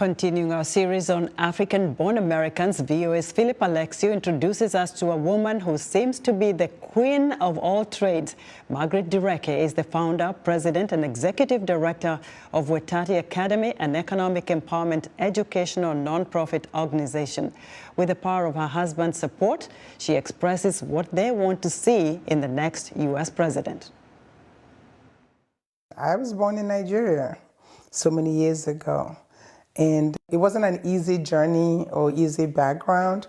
Continuing our series on African-born Americans, VOA's Philip Alexiou introduces us to a woman who seems to be the queen of all trades. Margaret Dureke is the founder, president, and executive director of WETATi Academy, an economic empowerment educational nonprofit organization. With the power of her husband's support, she expresses what they want to see in the next U.S. president. I was born in Nigeria so many years ago. And it wasn't an easy journey or easy background,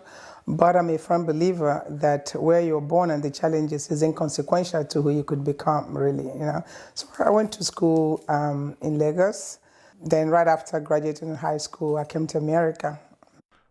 but I'm a firm believer that where you're born and the challenges is inconsequential to who you could become, really, you know. So I went to school in Lagos. Then right after graduating high school, I came to America.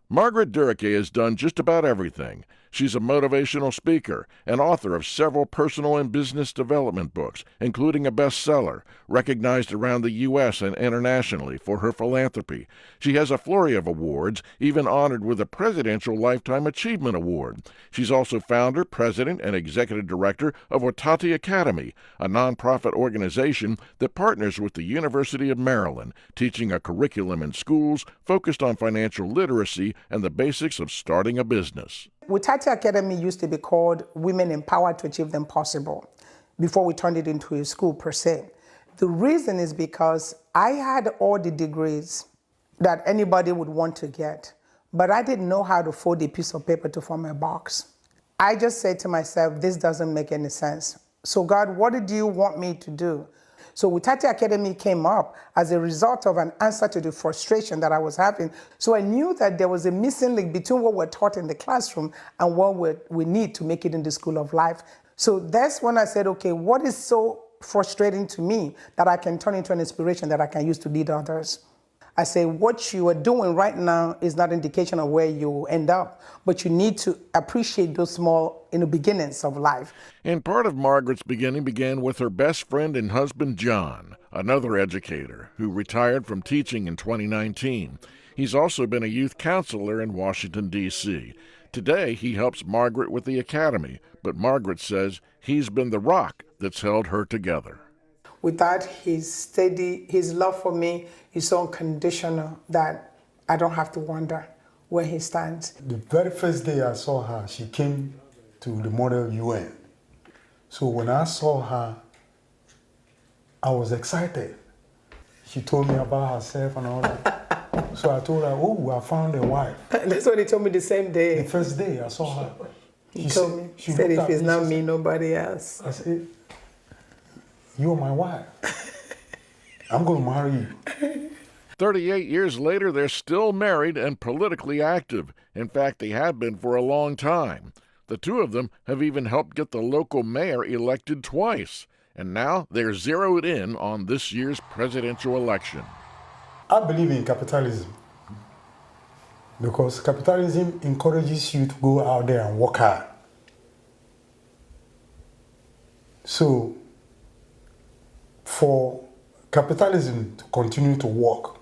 Margaret Dureke has done just about everything. She's a motivational speaker and author of several personal and business development books, including a bestseller, recognized around the U.S. and internationally for her philanthropy. She has a flurry of awards, even honored with a Presidential Lifetime Achievement Award. She's also founder, president, and executive director of WETATi Academy, a nonprofit organization that partners with the University of Maryland, teaching a curriculum in schools focused on financial literacy and the basics of starting a business. WETATi Academy used to be called Women Empowered to Achieve the Impossible before we turned it into a school per se. The reason is because I had all the degrees that anybody would want to get, but I didn't know how to fold a piece of paper to form a box. I just said to myself, this doesn't make any sense. So God, what do you want me to do? So WETATi Academy came up as a result of an answer to the frustration that I was having. So I knew that there was a missing link between what we're taught in the classroom and what we need to make it in the school of life. So that's when I said, okay, what is so frustrating to me that I can turn into an inspiration that I can use to lead others? I say, what you are doing right now is not an indication of where you end up, but you need to appreciate those small beginnings of life. And part of Margaret's beginning began with her best friend and husband, John, another educator who retired from teaching in 2019. He's also been a youth counselor in Washington, D.C. Today, he helps Margaret with the academy, but Margaret says he's been the rock that's held her together. Without his love for me is so unconditional that I don't have to wonder where he stands. The very first day I saw her, she came to the Model UN. So when I saw her, I was excited. She told me about herself and all that. So I told her, oh, I found a wife. That's what he told me the same day. The first day I saw her. He told me, she said if it's not me, nobody else. I said, you're my wife. I'm going to marry you. 38 years later, they're still married and politically active. In fact, they have been for a long time. The two of them have even helped get the local mayor elected twice. And now they're zeroed in on this year's presidential election. I believe in capitalism because capitalism encourages you to go out there and work hard. So, for capitalism to continue to work,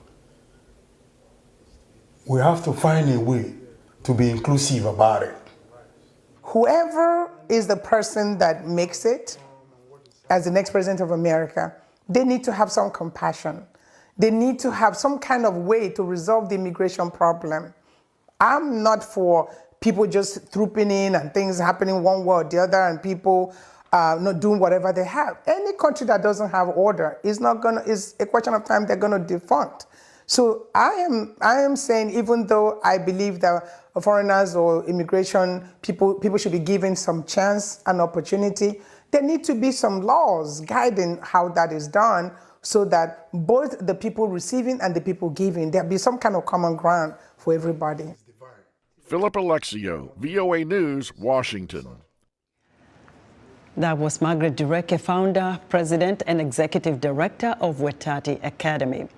we have to find a way to be inclusive about it. Whoever is the person that makes it as the next president of America, they need to have some compassion. They need to have some kind of way to resolve the immigration problem. I'm not for people just trooping in and things happening one way or the other and people not doing whatever they have. Any country that doesn't have order is a question of time they're going to defunct. So I am saying, even though I believe that foreigners or immigration people should be given some chance and opportunity, there need to be some laws guiding how that is done so that both the people receiving and the people giving, there'll be some kind of common ground for everybody. Philip Alexiou, VOA News, Washington. That was Margaret Dureke, founder, president, and executive director of WETATi Academy.